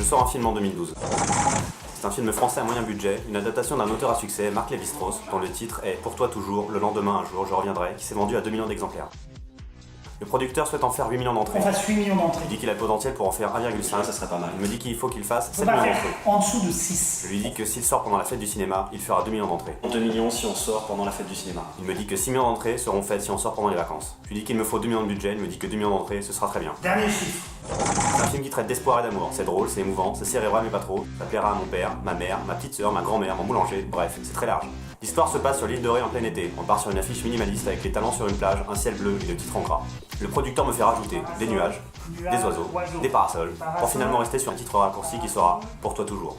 sors un film en 2012. C'est un film français à moyen budget, une adaptation d'un auteur à succès, Marc Lévi-Strauss, dont le titre est « Pour toi toujours, le lendemain un jour, je reviendrai », qui s'est vendu à 2 millions d'exemplaires. Le producteur souhaite en faire 8 millions d'entrées. On fasse 8 millions d'entrées. Il dit qu'il a le potentiel pour en faire 1,5. Ça serait pas mal. Il me dit qu'il faut qu'il fasse 7 On va millions faire d'entrées. en dessous de 6. Je lui dis que s'il sort pendant la fête du cinéma, il fera 2 millions d'entrées. 2 millions si on sort pendant la fête du cinéma. Il me dit que 6 millions d'entrées seront faites si on sort pendant les vacances. Je lui dis qu'il me faut 2 millions de budget, il me dit que 2 millions d'entrées, ce sera très bien. Dernier chiffre. C'est un film qui traite d'espoir et d'amour. C'est drôle, c'est émouvant, c'est cérébral mais pas trop. Ça plaira à mon père, ma mère, ma petite sœur, ma grand-mère, mon boulanger, bref, c'est très large. L'histoire se passe sur l'île de Ré en plein été. On part sur une affiche minimaliste avec les talents sur une plage, un ciel bleu et des titres en gras. Le producteur me fait rajouter des nuages, des oiseaux, des parasols, pour finalement rester sur un titre raccourci qui sera « Pour toi toujours ».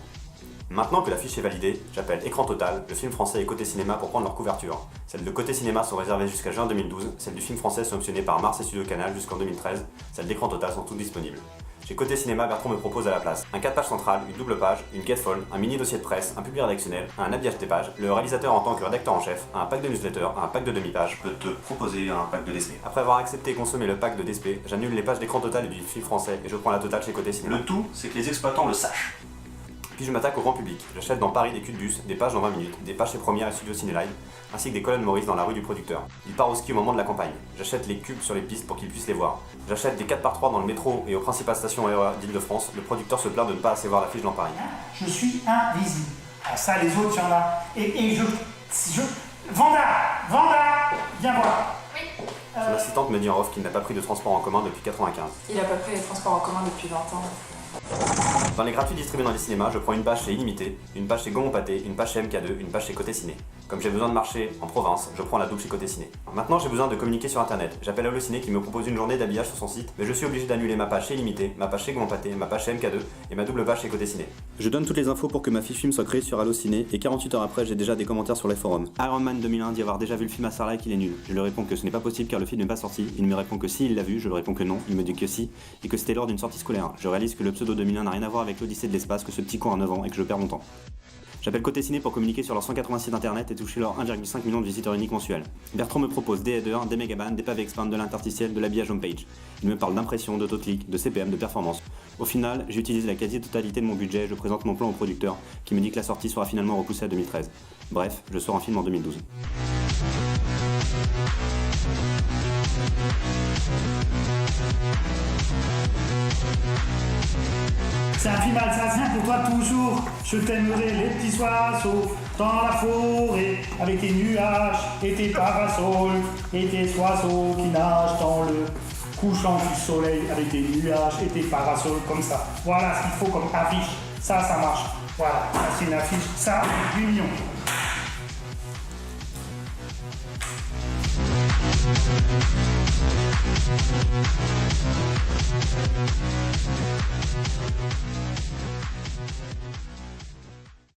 Maintenant que l'affiche est validée, j'appelle Écran Total, le film français et Côté Cinéma pour prendre leur couverture. Celles de Côté Cinéma sont réservées jusqu'à juin 2012, celles du film français sont optionnées par Mars et Studio Canal jusqu'en 2013, celles d'Écran Total sont toutes disponibles. Chez Côté Cinéma, Bertrand me propose à la place un 4 pages central, une double page, une gatefold, un mini dossier de presse, un public rédactionnel, un habillage des pages, le réalisateur en tant que rédacteur en chef, un pack de newsletter, un pack de demi-page. Je peux te proposer un pack de DSP. Après avoir accepté et consommé le pack de DSP, j'annule les pages d'Écran Total et du film français et je prends la totale chez Côté Cinéma. Le tout, c'est que les exploitants le sachent. Puis je m'attaque au grand public. J'achète dans Paris des culs de bus, des pages dans 20 minutes, des pages chez Première et Studio Cinélive, ainsi que des colonnes Maurice dans la rue du producteur. Il part au ski au moment de la campagne. J'achète les cubes sur les pistes pour qu'il puisse les voir. J'achète des 4x3 dans le métro et aux principales stations RER d'Île-de-France. Le producteur se plaint de ne pas assez voir l'affiche dans Paris. Je suis invisible. Ah, ça, les autres, il y en a. Et je... Vanda, viens voir. Son assistante me dit en off qu'il n'a pas pris de transport en commun depuis 95. Il a pas pris les transports en commun depuis 20 ans. Dans les gratuits distribués dans les cinémas, je prends une page chez Illimité, une page chez Gaumont Pâté, une page chez MK2, une page chez Côté Ciné. Comme j'ai besoin de marcher en province, je prends la double chez Côté Ciné. Maintenant j'ai besoin de communiquer sur internet. J'appelle Allociné qui me propose une journée d'habillage sur son site, mais je suis obligé d'annuler ma page chez Illimité, ma page chez Gaumont Pâté, ma page chez MK2 et ma double page chez Côté Ciné. Je donne toutes les infos pour que ma fiche film soit créée sur Allociné et 48 heures après j'ai déjà des commentaires sur les forums. Iron Man 2001 dit avoir déjà vu le film à Sarlat et qu'il est nul. Je lui réponds que ce n'est pas possible car le film n'est pas sorti. Il me répond que si il l'a vu, je lui réponds que non. Il me dit que si et que c'était lors d'une sortie scolaire. Je réalise que le pseudo 2001 n'a rien à voir avec l'Odyssée de l'espace, que ce petit con a 9 ans et que je perds mon temps. J'appelle Côté Ciné pour communiquer sur leurs 180 sites internet et toucher leurs 1,5 million de visiteurs uniques mensuels. Bertrand me propose des headers, des mégabands, des pavés expand, de l'interstitiel, de l'habillage homepage. Il me parle d'impression, d'autoclic, de CPM, de performance. Au final, j'utilise la quasi-totalité de mon budget et je présente mon plan au producteur qui me dit que la sortie sera finalement repoussée à 2013. Bref, je sors un film en 2012. C'est un film alsacien pour toi toujours. Je t'aimerai les petits oiseaux dans la forêt avec tes nuages et tes parasols et tes oiseaux qui nagent dans le couchant du soleil avec tes nuages et tes parasols comme ça. Voilà ce qu'il faut comme affiche. Ça marche. Voilà, ça c'est une affiche. Ça, 8 millions.